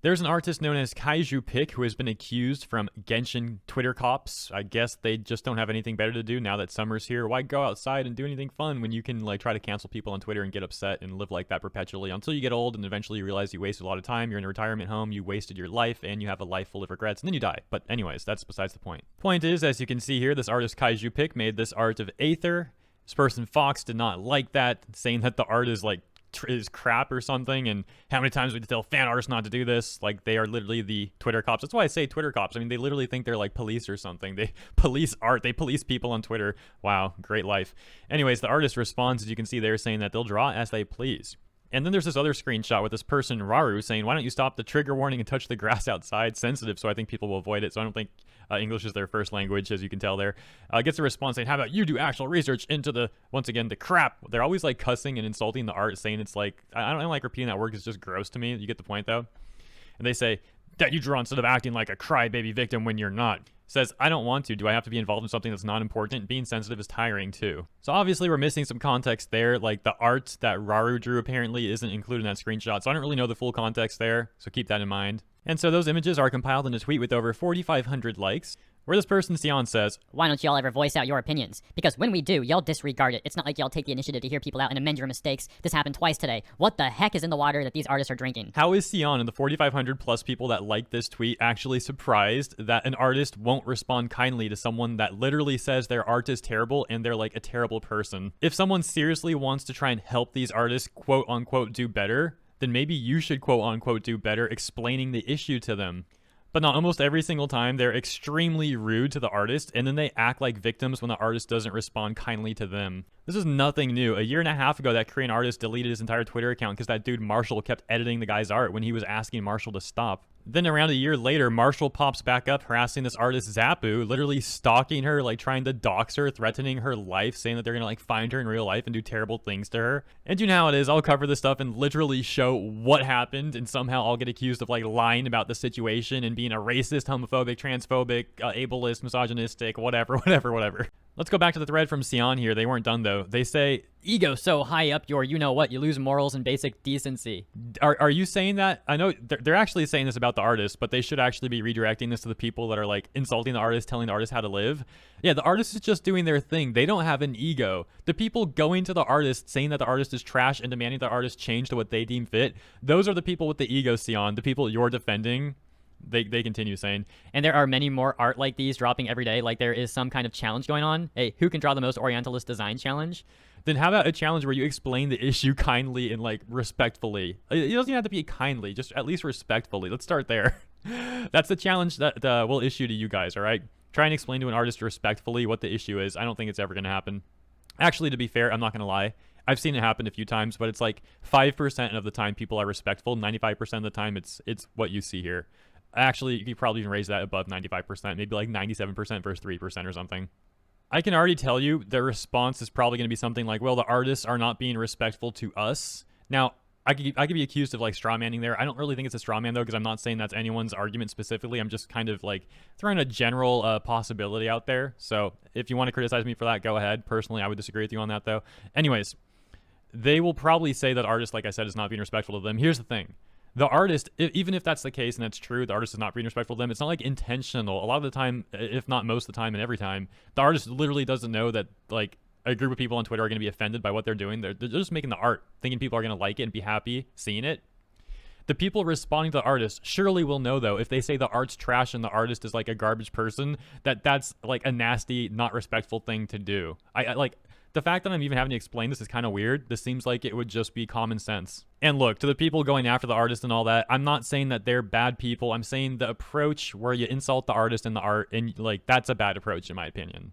There's an artist known as Kaiju Pick who has been accused from Genshin Twitter cops. I guess they just don't have anything better to do now that summer's here. Why go outside and do anything fun when you can like try to cancel people on Twitter and get upset and live like that perpetually until you get old and eventually you realize you wasted a lot of time, you're in a retirement home, you wasted your life, and you have a life full of regrets, and then you die. But anyways, that's besides the point. Point is, as you can see here, this artist Kaiju Pick made this art of Aether. This person Fox did not like that, saying that the art is like is crap or something, and how many times we tell fan artists not to do this. Like, they are literally the Twitter cops. That's why I say Twitter cops. I mean, they literally think they're like police or something. They police art, they police people on Twitter. Wow, great life. Anyways, the artist responds, as you can see there, saying that they'll draw as they please. And then there's this other screenshot with this person, Raru, saying, why don't you stop the trigger warning and touch the grass outside? Sensitive, so I think people will avoid it. So I don't think English is their first language, as you can tell there. Gets a response saying, how about you do actual research into the, once again, the crap. They're always like cussing and insulting the art, saying it's like, I don't like repeating that word, it's just gross to me. You get the point though? And they say, that you draw instead of acting like a crybaby victim when you're not. Says, I don't want to. Do I have to be involved in something that's not important? Being sensitive is tiring too. So obviously we're missing some context there. Like, the art that Raru drew apparently isn't included in that screenshot. So I don't really know the full context there. So keep that in mind. And so those images are compiled in a tweet with over 4,500 likes, where this person, Sion, says, why don't y'all ever voice out your opinions? Because when we do, y'all disregard it. It's not like y'all take the initiative to hear people out and amend your mistakes. This happened twice today. What the heck is in the water that these artists are drinking? How is Sion and the 4,500 plus people that like this tweet actually surprised that an artist won't respond kindly to someone that literally says their art is terrible and they're like a terrible person? If someone seriously wants to try and help these artists quote unquote do better, then maybe you should quote unquote do better explaining the issue to them. But not almost every single time, they're extremely rude to the artist, and then they act like victims when the artist doesn't respond kindly to them. This is nothing new. A year and a half ago, that Korean artist deleted his entire Twitter account because that dude Marshall kept editing the guy's art when he was asking Marshall to stop. Then around a year later, Marshall pops back up harassing this artist Zappu, literally stalking her, like trying to dox her, threatening her life, saying that they're gonna like find her in real life and do terrible things to her. And you know how it is, I'll cover this stuff and literally show what happened, and somehow I'll get accused of like lying about the situation and being a racist, homophobic, transphobic, ableist, misogynistic, whatever. Let's go back to the thread from Sion here. They weren't done though. They say, ego so high up your you-know-what, you lose morals and basic decency. Are you saying that? I know they're actually saying this about the artist, but they should actually be redirecting this to the people that are like insulting the artist, telling the artist how to live. Yeah, the artist is just doing their thing. They don't have an ego. The people going to the artist saying that the artist is trash and demanding the artist change to what they deem fit, those are the people with the ego, Sion, the people you're defending. They continue saying, and there are many more art like these dropping every day. Like, there is some kind of challenge going on. Hey, who can draw the most Orientalist design challenge? Then how about a challenge where you explain the issue kindly and like respectfully? It doesn't even have to be kindly, just at least respectfully. Let's start there. That's the challenge that we'll issue to you guys, all right? Try and explain to an artist respectfully what the issue is. I don't think it's ever going to happen. Actually, to be fair, I'm not going to lie. I've seen it happen a few times, but it's like 5% of the time people are respectful. 95% of the time it's what you see here. Actually, you could probably even raise that above 95%, maybe like 97% versus 3% or something. I can already tell you the response is probably going to be something like, well, the artists are not being respectful to us. Now, I could be accused of like straw manning there. I don't really think it's a straw man though, because I'm not saying that's anyone's argument specifically. I'm just kind of like throwing a general possibility out there. So if you want to criticize me for that, go ahead. Personally, I would disagree with you on that though. Anyways, they will probably say that artist, like I said, is not being respectful to them. Here's the thing. The artist, even if that's the case and that's true, the artist is not being respectful to them. It's not like intentional. A lot of the time, if not most of the time and every time, the artist literally doesn't know that like a group of people on Twitter are going to be offended by what they're doing. They're just making the art, thinking people are going to like it and be happy seeing it. The people responding to the artist surely will know, though, if they say the art's trash and the artist is like a garbage person, that's like a nasty, not respectful thing to do. I like... The fact that I'm even having to explain this is kind of weird. This seems like it would just be common sense. And look, to the people going after the artist and all that, I'm not saying that they're bad people. I'm saying the approach where you insult the artist and the art, and like, that's a bad approach in my opinion.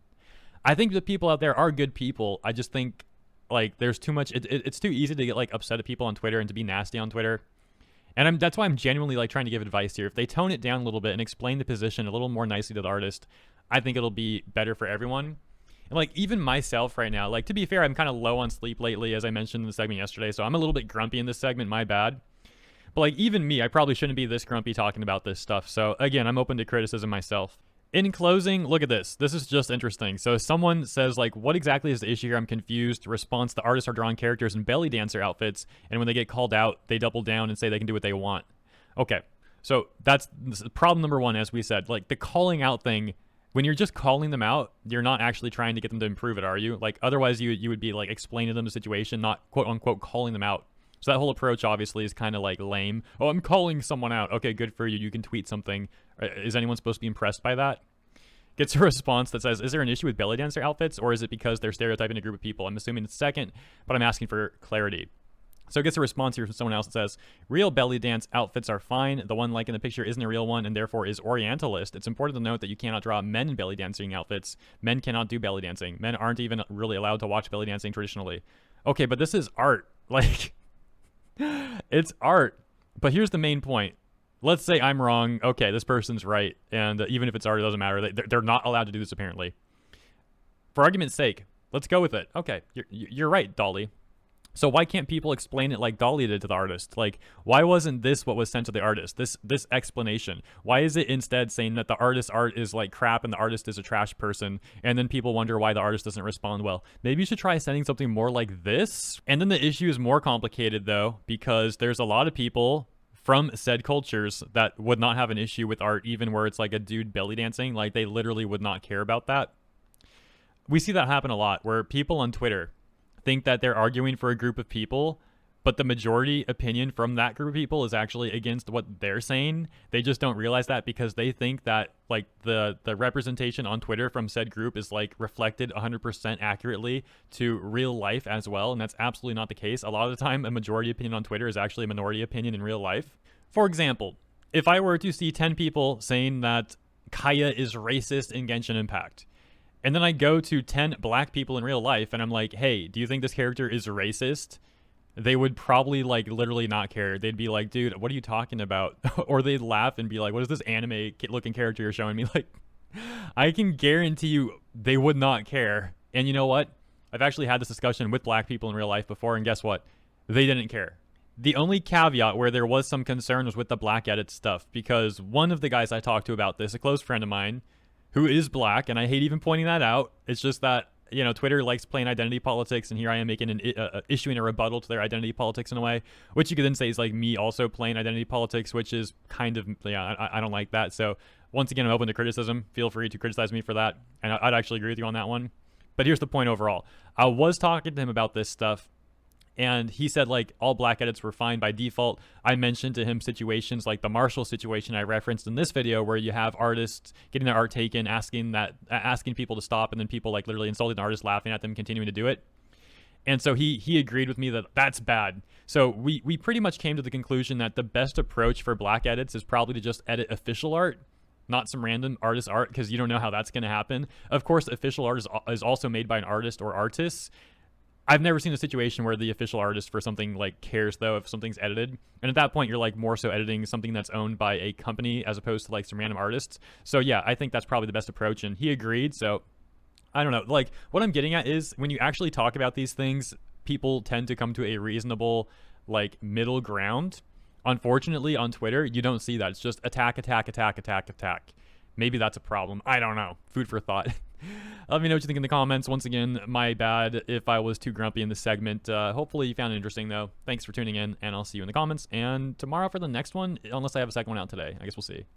I think the people out there are good people. I just think like there's too much, it's too easy to get like upset at people on Twitter and to be nasty on Twitter. And that's why I'm genuinely like trying to give advice here. If they tone it down a little bit and explain the position a little more nicely to the artist, I think it'll be better for everyone. And like even myself right now, like to be fair, I'm kind of low on sleep lately, as I mentioned in the segment yesterday, so I'm a little bit grumpy in this segment, my bad. But like even me, I probably shouldn't be this grumpy talking about this stuff. So again, I'm open to criticism myself. In closing, look at this. This is just interesting. So someone says like, what exactly is the issue here? I'm confused. Response, the artists are drawing characters in belly dancer outfits, and when they get called out, they double down and say they can do what they want. Okay. So that's problem number one, as we said. Like, the calling out thing, when you're just calling them out, you're not actually trying to get them to improve it, are you? Like, otherwise you would be like explaining to them the situation, not quote unquote calling them out. So that whole approach obviously is kind of like lame. Oh, I'm calling someone out. Okay, good for you. You can tweet something. Is anyone supposed to be impressed by that? Gets a response that says, is there an issue with belly dancer outfits, or is it because they're stereotyping a group of people? I'm assuming it's second, but I'm asking for clarity. So it gets a response here from someone else that says, real belly dance outfits are fine. The one like in the picture isn't a real one and therefore is Orientalist. It's important to note that you cannot draw men in belly dancing outfits. Men cannot do belly dancing. Men aren't even really allowed to watch belly dancing traditionally. Okay, but this is art. Like, it's art. But here's the main point. Let's say I'm wrong. Okay, this person's right. And even if it's art, it doesn't matter. They're not allowed to do this, apparently. For argument's sake, let's go with it. Okay, you're right, Dolly. So why can't people explain it like Dolly did to the artist? Like, why wasn't this what was sent to the artist? This explanation. Why is it instead saying that the artist's art is like crap and the artist is a trash person? And then people wonder why the artist doesn't respond well. Maybe you should try sending something more like this. And then the issue is more complicated though, because there's a lot of people from said cultures that would not have an issue with art, even where it's like a dude belly dancing. Like, they literally would not care about that. We see that happen a lot, where people on Twitter think that they're arguing for a group of people, but the majority opinion from that group of people is actually against what they're saying. They just don't realize that because they think that like the representation on Twitter from said group is like reflected 100% accurately to real life as well, and that's absolutely not the case. A lot of the time, a majority opinion on Twitter is actually a minority opinion in real life. For example, if I were to see 10 people saying that Kaya is racist in Genshin Impact, and then I go to 10 black people in real life and I'm like, hey, do you think this character is racist? They would probably like literally not care. They'd be like, dude, what are you talking about? Or they'd laugh and be like, what is this anime looking character you're showing me? Like, I can guarantee you they would not care. And you know what? I've actually had this discussion with black people in real life before, and guess what? They didn't care. The only caveat where there was some concern was with the black edit stuff, because one of the guys I talked to about this, a close friend of mine, who is black, and I hate even pointing that out. It's just that, you know, Twitter likes playing identity politics, and here I am making issuing a rebuttal to their identity politics in a way, which you could then say is like me also playing identity politics, which is kind of, yeah, I don't like that. So once again, I'm open to criticism. Feel free to criticize me for that, and I'd actually agree with you on that one. But here's the point overall. I was talking to him about this stuff, and he said like all black edits were fine by default. I mentioned to him situations like the Marshall situation I referenced in this video, where you have artists getting their art taken, asking people to stop, and then people like literally insulting the artist, laughing at them, continuing to do it. And so he agreed with me that that's bad. So we pretty much came to the conclusion that the best approach for black edits is probably to just edit official art, not some random artist art, because you don't know how that's going to happen. Of course, official art is also made by an artist or artists. I've never seen a situation where the official artist for something like cares though if something's edited, and at that point you're like more so editing something that's owned by a company as opposed to like some random artists. So yeah, I think that's probably the best approach, and he agreed. So I don't know, like what I'm getting at is when you actually talk about these things, people tend to come to a reasonable like middle ground. Unfortunately on Twitter you don't see that. It's just attack. Maybe that's a problem. I don't know. Food for thought. Let me know what you think in the comments. Once again, my bad if I was too grumpy in this segment. Hopefully you found it interesting, though. Thanks for tuning in, and I'll see you in the comments. And tomorrow for the next one, unless I have a second one out today. I guess we'll see.